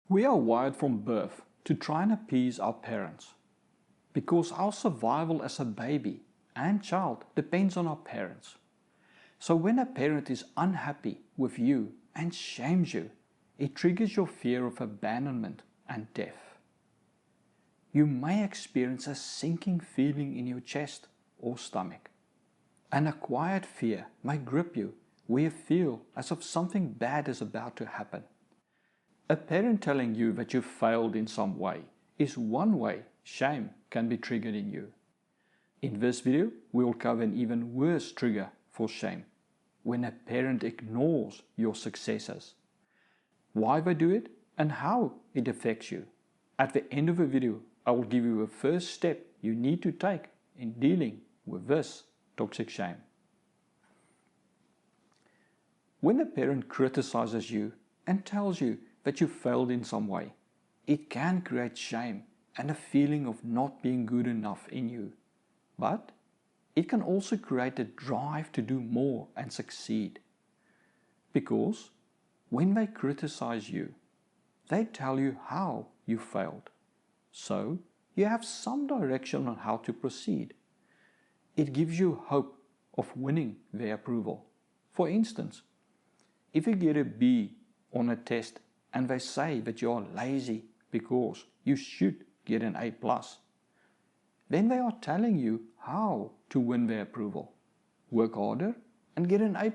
We are wired from birth to try and appease our parents because our survival as a baby and child depends on our parents. So when a parent is unhappy with you and shames you, it triggers your fear of abandonment and death. You may experience a sinking feeling in your chest or stomach. An acquired fear may grip you where you feel as if something bad is about to happen. A parent telling you that you failed in some way is one way shame can be triggered in you. In this video, we will cover an even worse trigger for shame, when a parent ignores your successes. Why they do it and how it affects you. At the end of the video, I will give you a first step you need to take in dealing with this toxic shame. When a parent criticizes you and tells you that you failed in some way, it can create shame and a feeling of not being good enough in you. But it can also create a drive to do more and succeed. Because when they criticize you, they tell you how you failed. So you have some direction on how to proceed. It gives you hope of winning their approval. For instance, if you get a B on a test and they say that you are lazy because you should get an A+, then they are telling you how to win their approval. Work harder and get an A+.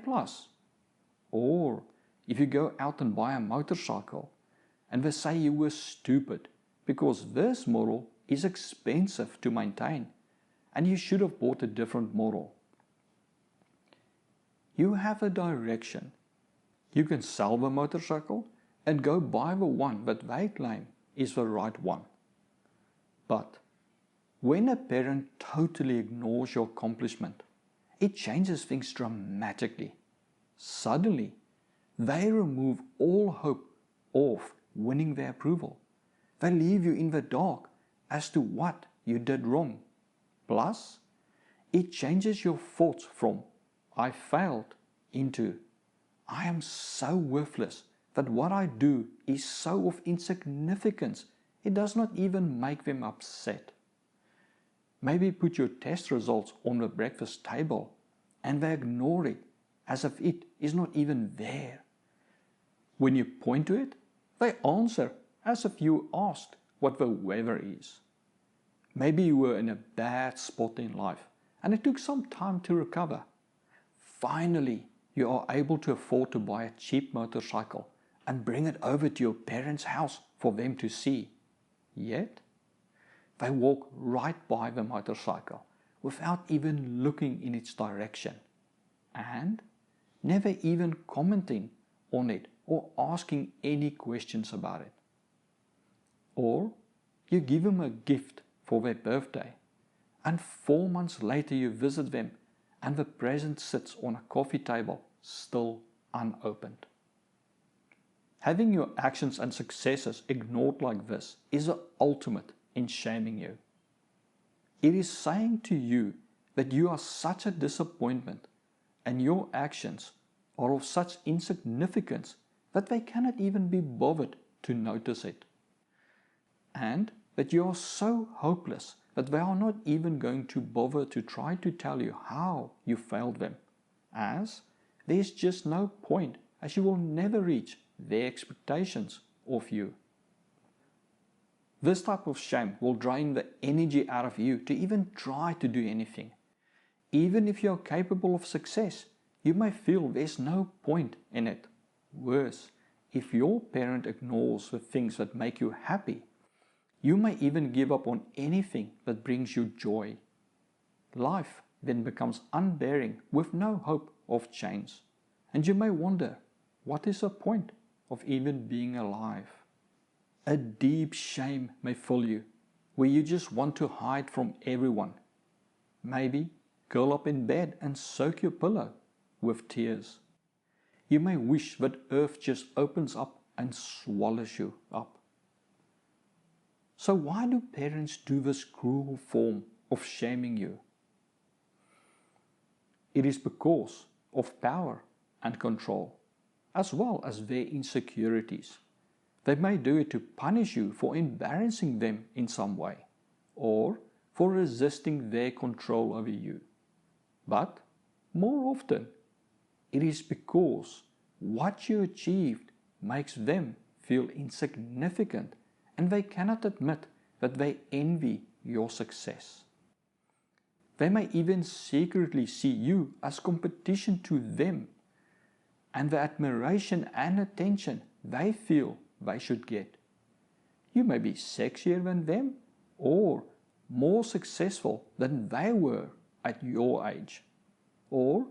Or if you go out and buy a motorcycle and they say you were stupid because this model is expensive to maintain and you should have bought a different model. You have a direction. You can sell the motorcycle and go buy the one that they claim is the right one. But when a parent totally ignores your accomplishment, it changes things dramatically. Suddenly, they remove all hope of winning their approval. They leave you in the dark as to what you did wrong. Plus, it changes your thoughts from "I failed" into "I am so worthless that what I do is so of insignificance, it does not even make them upset." Maybe put your test results on the breakfast table and they ignore it as if it is not even there. When you point to it, they answer as if you asked what the weather is. Maybe you were in a bad spot in life and it took some time to recover. Finally, you are able to afford to buy a cheap motorcycle and bring it over to your parents' house for them to see. Yet, they walk right by the motorcycle without even looking in its direction and never even commenting on it or asking any questions about it. Or you give them a gift for their birthday and 4 months later you visit them and the present sits on a coffee table still unopened. Having your actions and successes ignored like this is the ultimate in shaming you. It is saying to you that you are such a disappointment and your actions are of such insignificance that they cannot even be bothered to notice it. And that you are so hopeless that they are not even going to bother to try to tell you how you failed them, as there is just no point, as you will never reach their expectations of you. This type of shame will drain the energy out of you to even try to do anything. Even if you are capable of success, you may feel there's no point in it. Worse, if your parent ignores the things that make you happy, you may even give up on anything that brings you joy. Life then becomes unbearing with no hope of change. And you may wonder, what is the point of even being alive? A deep shame may fill you, where you just want to hide from everyone. Maybe curl up in bed and soak your pillow with tears. You may wish that earth just opens up and swallows you up. So why do parents do this cruel form of shaming you? It is because of power and control, as well as their insecurities. They may do it to punish you for embarrassing them in some way, or for resisting their control over you. But more often, it is because what you achieved makes them feel insignificant and they cannot admit that they envy your success. They may even secretly see you as competition to them and the admiration and attention they feel they should get. You may be sexier than them or more successful than they were at your age, or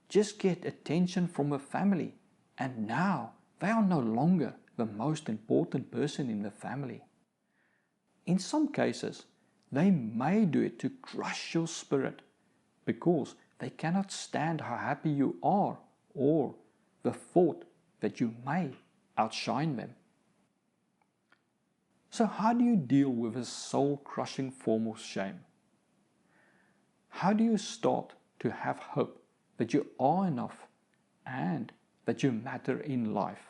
just get attention from a family and now they are no longer the most important person in the family. In some cases, they may do it to crush your spirit because they cannot stand how happy you are or the thought that you may outshine them. So how do you deal with this soul-crushing form of shame? How do you start to have hope that you are enough and that you matter in life?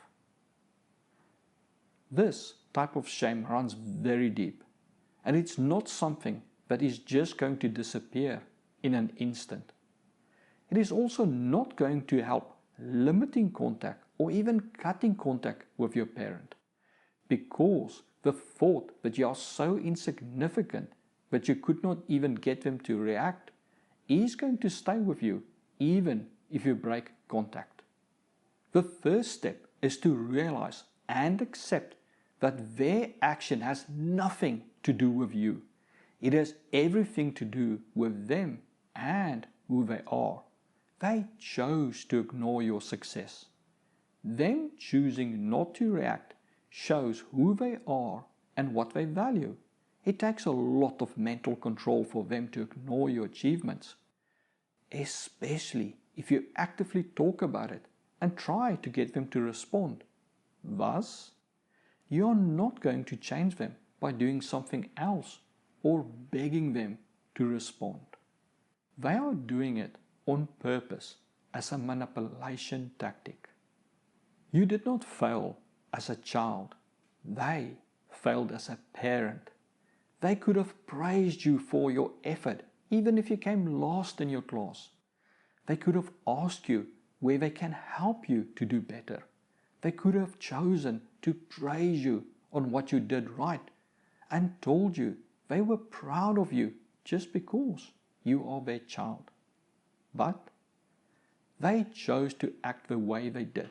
This type of shame runs very deep, and it's not something that is just going to disappear in an instant. It is also not going to help limiting contact or even cutting contact with your parent, because the thought that you are so insignificant that you could not even get them to react is going to stay with you even if you break contact. The first step is to realize and accept that their action has nothing to do with you. It has everything to do with them and who they are. They chose to ignore your success. Them choosing not to react shows who they are and what they value. It takes a lot of mental control for them to ignore your achievements, especially if you actively talk about it and try to get them to respond. Thus, you are not going to change them by doing something else or begging them to respond. They are doing it on purpose as a manipulation tactic. You did not fail as a child. They failed as a parent. They could have praised you for your effort even if you came last in your class. They could have asked you where they can help you to do better. They could have chosen to praise you on what you did right and told you they were proud of you just because you are their child. But they chose to act the way they did.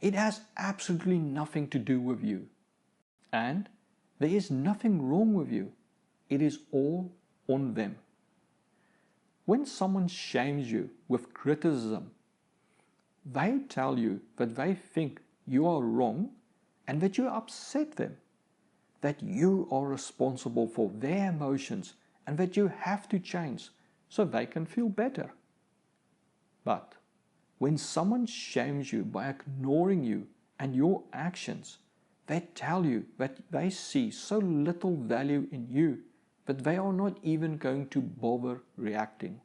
It has absolutely nothing to do with you. And there is nothing wrong with you. It is all on them. When someone shames you with criticism, they tell you that they think you are wrong and that you upset them, that you are responsible for their emotions and that you have to change so they can feel better. But when someone shames you by ignoring you and your actions, they tell you that they see so little value in you that they are not even going to bother reacting.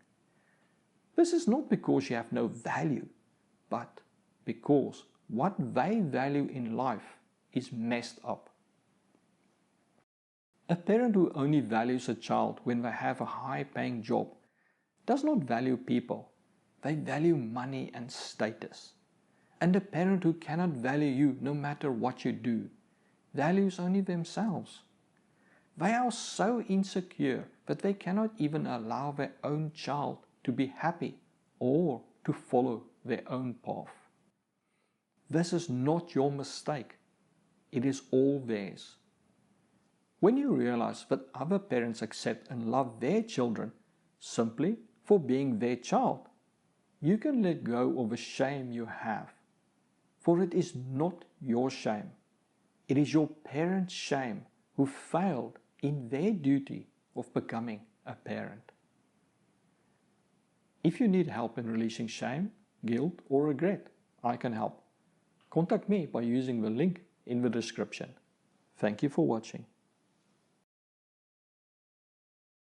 This is not because you have no value, but because what they value in life is messed up. A parent who only values a child when they have a high-paying job does not value people. They value money and status. And a parent who cannot value you no matter what you do values only themselves. They are so insecure that they cannot even allow their own child to be happy or to follow their own path. This is not your mistake. It is all theirs. When you realize that other parents accept and love their children simply for being their child, you can let go of the shame you have. For it is not your shame. It is your parents' shame who failed in their duty of becoming a parent. If you need help in releasing shame, guilt, or regret, I can help. Contact me by using the link in the description. Thank you for watching.